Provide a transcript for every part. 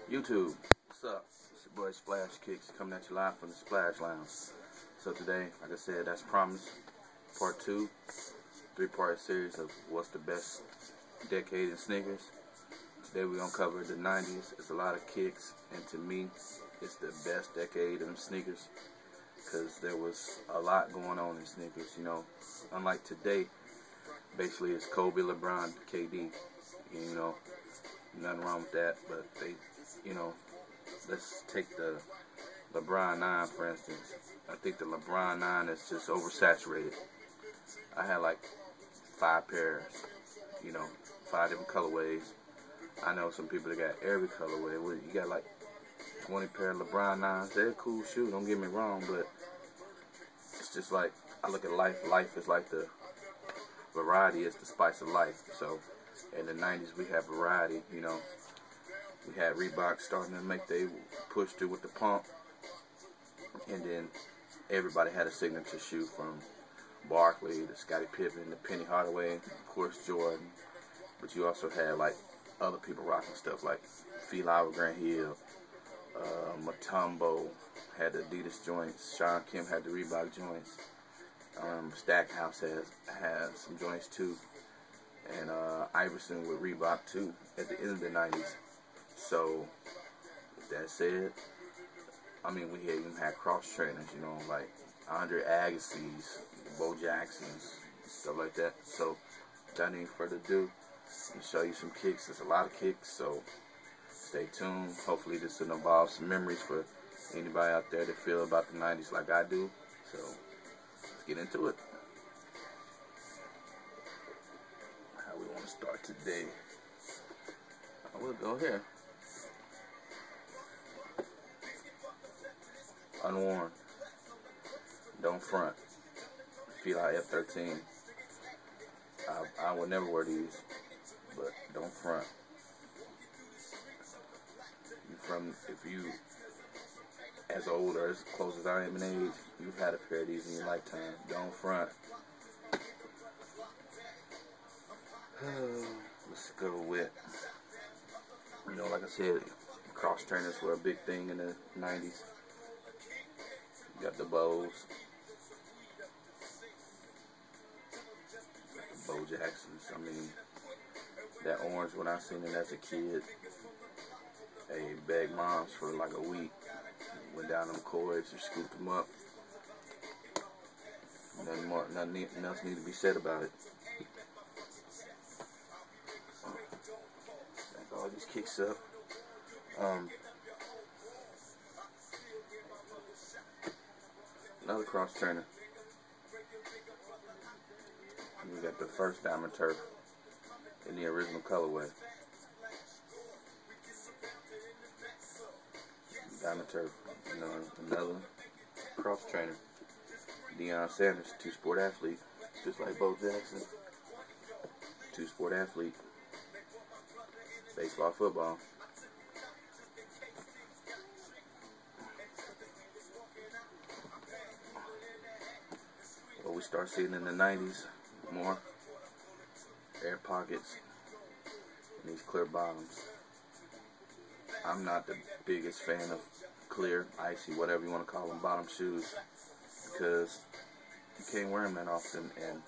YouTube, what's up? It's your boy Splash Kicks coming at you live from the Splash Lounge. So today, like I said, that's Promise, part 2, 3-part series of what's the best decade in sneakers. Today we're going to cover the 90s. It's a lot of kicks, and to me, it's the best decade in sneakers because there was a lot going on in sneakers, you know. Unlike today, basically it's Kobe, LeBron, KD, you know, nothing wrong with that, but they, you know, let's take the LeBron 9 for instance. I think the LeBron 9 is just oversaturated. I had like 5 pairs, you know, 5 different colorways. I know some people that got every colorway. You got like 20 pair of LeBron 9s. They're a cool shoe, don't get me wrong, but it's just like, I look at life. Life is like the variety is the spice of life. So in the 90s we have variety, you know. We had Reebok starting to make their push through with the pump, and then everybody had a signature shoe from Barkley to Scottie Pippen to Penny Hardaway, of course Jordan. But you also had like other people rocking stuff like Fila Grant Hill, Mutombo had the Adidas joints, Sean Kemp had the Reebok joints, Stackhouse has some joints too, and Iverson with Reebok too at the end of the 90s. So, with that said, I mean, we even had cross trainers, you know, like Andre Agassi's, Bo Jackson's, stuff like that. So, without any further ado, let me show you some kicks. There's a lot of kicks, so stay tuned. Hopefully this will involve some memories for anybody out there that feel about the 90s like I do. So, let's get into it. How we want to start today? I will go here. Unworn, don't front, Fila F13. I would never wear these, but don't front. If you as old or as close as I am in age, you've had a pair of these in your lifetime. Don't front. Let's go with, you know, like I said, cross trainers were a big thing in the 90s. You got the Bows, Bo Jacksons. I mean, that orange, when I seen it as a kid, they begged moms for like a week. Went down them cords and scooped them up. Nothing else needs to be said about it. Stack all these kicks up. Another cross trainer. We got the first Diamond Turf in the original colorway. Diamond Turf, you know, another cross trainer. Deion Sanders, 2-sport athlete, just like Bo Jackson. 2-sport athlete. Baseball, football. What we start seeing in the 90s more, air pockets and these clear bottoms. I'm not the biggest fan of clear, icy, whatever you want to call them, bottom shoes, because you can't wear them that often. And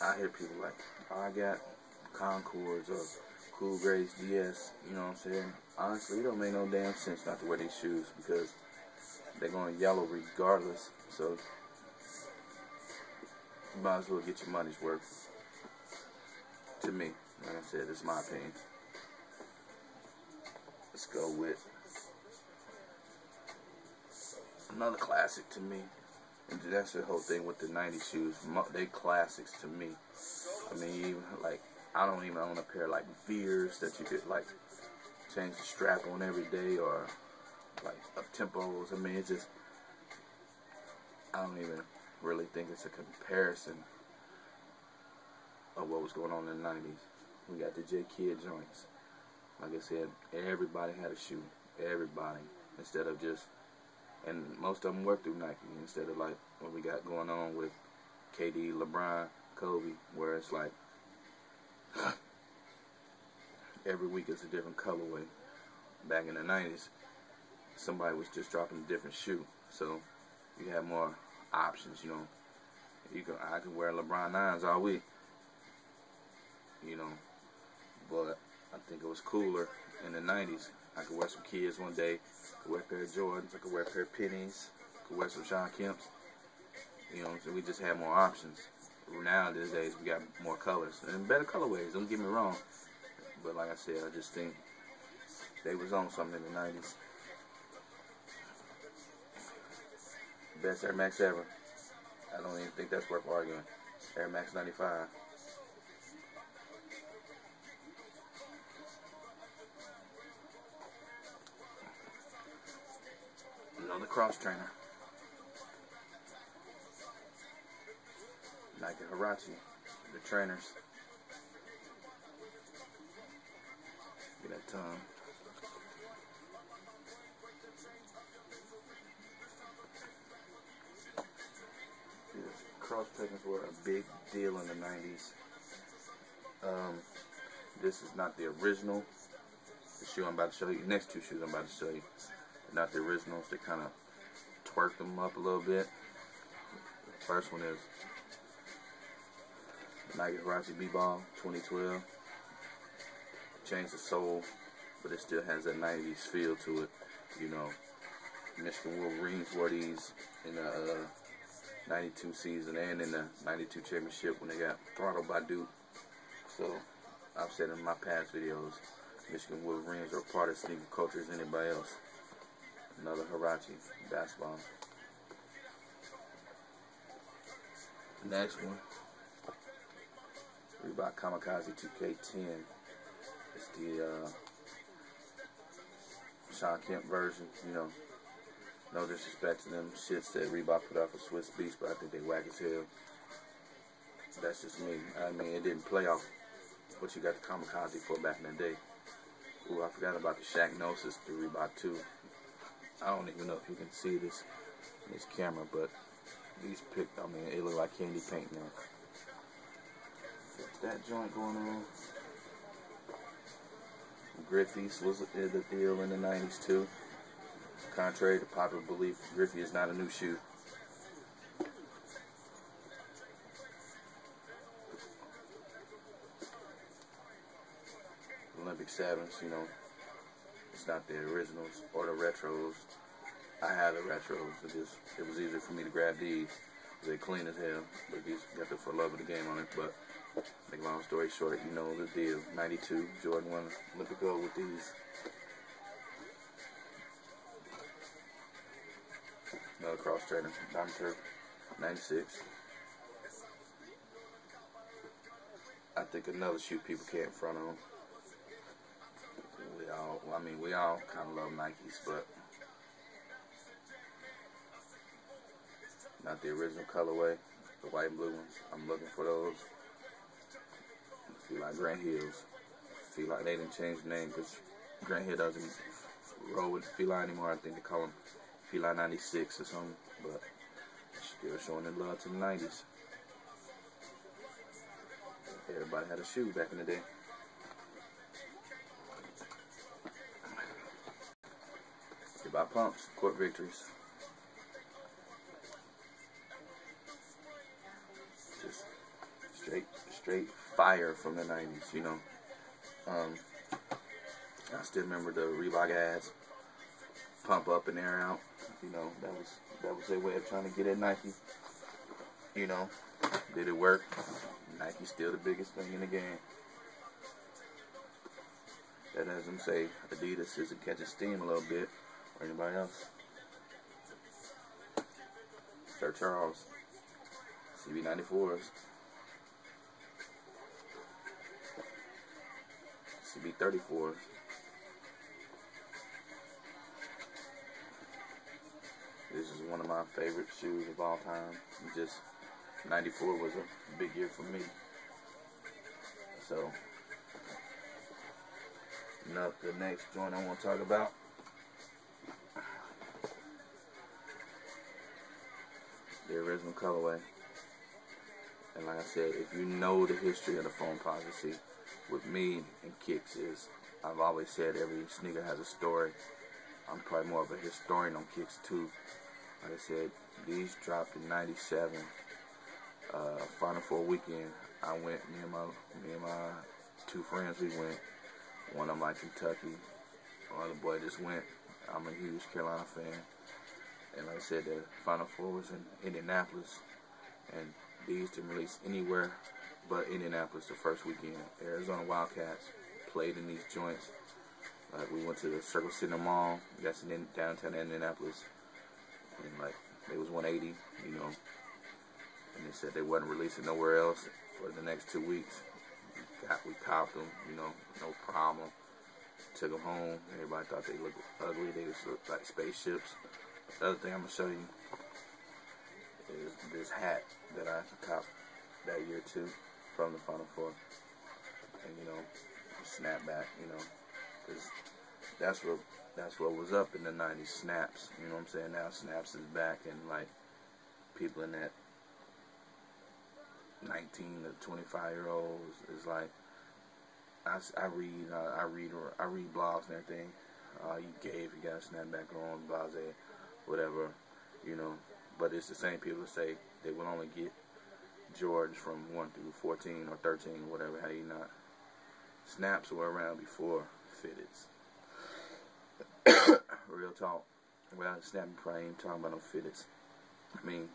I hear people like, oh, I got Concords or Cool Grace DS, you know what I'm saying? Honestly, it don't make no damn sense not to wear these shoes because they're going to yellow regardless. So you might as well get your money's worth. To me, like I said, this is my opinion. Let's go with another classic to me. And that's the whole thing with the 90s shoes. They classics to me. I mean, even like, I don't even own a pair like Veers that you could like change the strap on every day, or like up-tempos. I mean, it's just, I don't even really think it's a comparison of what was going on in the 90s. We got the J Kid joints. Like I said, everybody had a shoe. Everybody. Instead of just, and most of them work through Nike, instead of like what we got going on with KD, LeBron, Kobe, where it's like every week it's a different colorway. back in the 90s, somebody was just dropping a different shoe. So you have more options, you know. I can wear LeBron 9s all week, you know. But I think it was cooler in the 90s. I could wear some Kids one day, I could wear a pair of Jordans, I could wear a pair of Pennies, I could wear some Shawn Kemp's. You know, so we just had more options. Now, these days, we got more colors and better colorways, don't get me wrong. But like I said, I just think they was on something in the 90s. Best Air Max ever. I don't even think that's worth arguing. Air Max 95. Another cross trainer. Nike Huarache, the trainers. Get that tongue. Cross trainers were a big deal in the 90s. This is not the original. The shoe I'm about to show you, next two shoes I'm about to show you, they're not the originals. They kind of twerked them up a little bit. The first one is Nike Huarache B-Ball 2012. Changed the sole, but it still has that 90s feel to it. You know, Michigan Wolverines wore these in the 92 season and in the 92 championship when they got throttled by Duke. So I've said in my past videos, Michigan Wolverines are part of sneaker culture as anybody else. Another Huarache basketball. Next one, Reebok Kamikaze 2K10. It's the Shawn Kemp version, you know. No disrespect to them shits that Reebok put out for Swiss Beats, but I think they whack as hell. That's just me. I mean, it didn't play off what you got the Kamikaze for back in the day. Ooh, I forgot about the Shaq Gnosis, the Reebok 2. I don't even know if you can see this in this camera, but these I mean, it look like candy paint now. That joint going on. Griffey's was the deal in the 90s too. Contrary to popular belief, Griffey is not a new shoe. Olympic 7s, you know, it's not the originals or the retros. I have the retros. It was easier for me to grab these. They're clean as hell, but these got the for love of the game on it. But make long story short, you know the deal. 92, Jordan won Olympic gold with these. Another cross trainer, Diamond Turf, 96. I think another shoe people can't front on. We all kind of love Nikes, but not the original colorway, the white and blue ones. I'm looking for those. I feel like Grant Hills. I feel like they didn't change the name because Grant Hill doesn't roll with Fila anymore. I think they call them Fila 96 or something, but still showing their love to the 90s. Everybody had a shoe back in the day. By pumps, court victories. Just straight fire from the 90s, you know. I still remember the Reebok ads, pump up and air out. You know, that was their way of trying to get at Nike. You know, did it work? Nike's still the biggest thing in the game. That doesn't say Adidas isn't catching steam a little bit. Or anybody else. Sir Charles, CB94s, CB34s. This is one of my favorite shoes of all time. Just 94 was a big year for me. So, the next joint I want to talk about. The original colorway. And like I said, if you know the history of the foam posit, with me and kicks is I've always said every sneaker has a story. I'm probably more of a historian on kicks too. Like I said, these dropped in '97. Final Four weekend. I went. Me and my two friends. We went. One of them like Kentucky. One other boy just went. I'm a huge Carolina fan. And like I said, the Final Four was in Indianapolis, and these didn't release anywhere but Indianapolis the first weekend. Arizona Wildcats played in these joints. We went to the Circle City Mall. That's in downtown Indianapolis, and like it was 180, you know. And they said they wasn't releasing nowhere else for the next 2 weeks. We copped them, you know, no problem. Took them home. Everybody thought they looked ugly. They just looked like spaceships. The other thing I'm gonna show you is this hat that I copped that year too from the Final Four, and you know, snapback, you know, because that's what was up in the '90s. Snaps, you know what I'm saying? Now Snaps is back, and like people in that 19 to 25-year-olds is like, I read blogs and everything. You gay if you got a snapback on, blase, whatever, you know. But it's the same people that say they will only get George from 1 through 14 or 13, whatever. How you not? Snaps were around before fitteds. Real talk. Without snapping, probably ain't talking about no fitteds. I mean,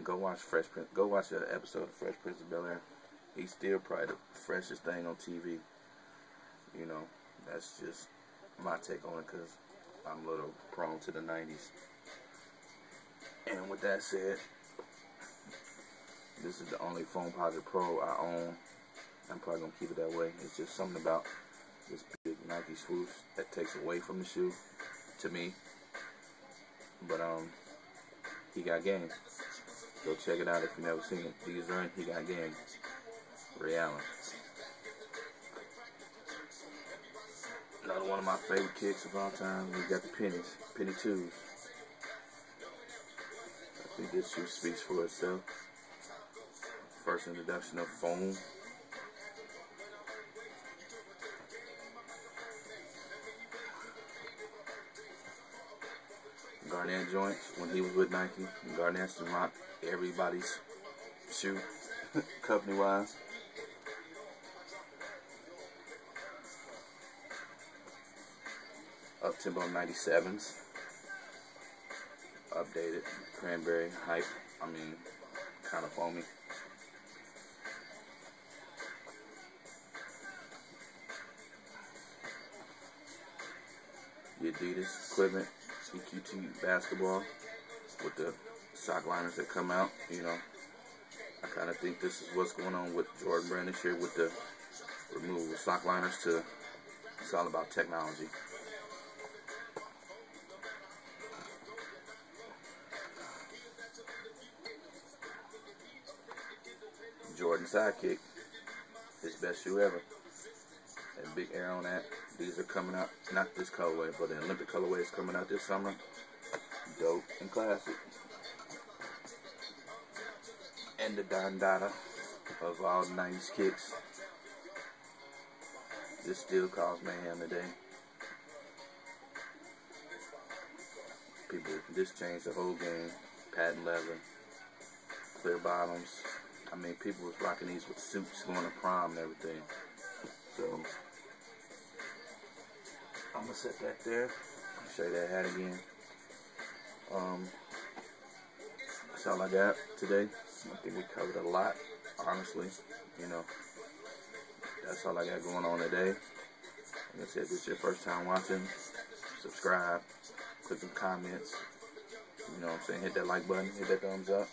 go watch Fresh Prince. Go watch an episode of Fresh Prince of Bel-Air. He's still probably the freshest thing on TV. You know, that's just my take on it, because I'm a little prone to the 90s. And with that said, this is the only Foamposite Pro I own. I'm probably going to keep it that way. It's just something about this big Nike swoosh that takes away from the shoe, to me. But, he got game. Go check it out if you've never seen it. These are in He Got Game. Ray Allen. Another one of my favorite kicks of all time. We got the pennies. Penny 2s. I think this shoe speaks for itself. First introduction of foam. Garnett joints when he was with Nike. Garnett's rocked everybody's shoe, company-wise. Up-tempo 97s. Updated. Cranberry. Hype. I mean, kind of foamy. The Adidas equipment. EQT basketball with the sock liners that come out, you know. I kind of think this is what's going on with Jordan Brand this year with the removal of sock liners. It's all about technology. Jordan Sidekick, his best shoe ever. And big air on that. These are coming out, not this colorway, but the Olympic colorway is coming out this summer. Dope and classic. And the Don Dada of all 90s kicks. This still causes mayhem today. People, this changed the whole game. Patent leather, clear bottoms. I mean, people was rocking these with suits going to prom and everything. So, I'm going to set that there. I'll show you that hat again. That's all I got today. I think we covered a lot, honestly. You know, that's all I got going on today. Like I said, if this is your first time watching, subscribe, click some comments. You know what I'm saying? Hit that like button, hit that thumbs up.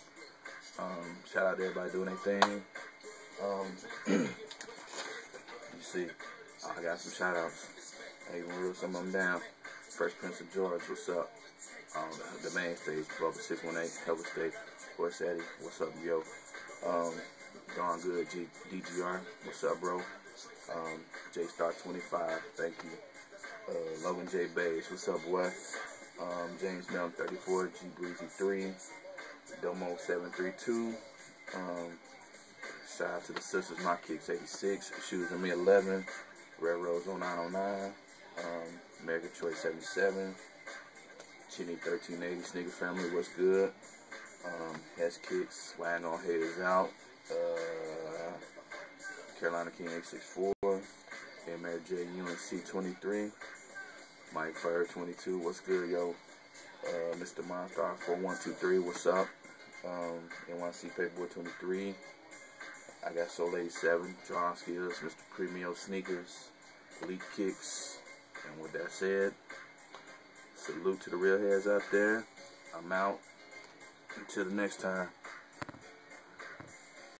Shout out to everybody doing their thing. You see, I got some shout outs. I even wrote some of them down. First Prince of George, what's up? The main stage, Bubba 618, Helver State, Horse Eddie, what's up, yo? Gone Good, DGR, what's up, bro? J Star 25, thank you. Logan J Bays, what's up, boy? James Melton 34, G Breezy 3, Domo 732. Shout out to the sisters, My Kicks 86, Shoes on Me 11. Red Rose 0909, American Choice 77, Chinny 1380, Sneaker Family, what's good? Has Kicks, Swag on Haters Out, Carolina King 864, Mary J UNC 23, Mike Fur 22, what's good, yo? Mr. Monstar 4123, what's up? NYC Paperboy 23, I got Soul 87, John Skills, Mr. Premio Sneakers, Elite Kicks, and with that said, salute to the real heads out there. I'm out. Until the next time.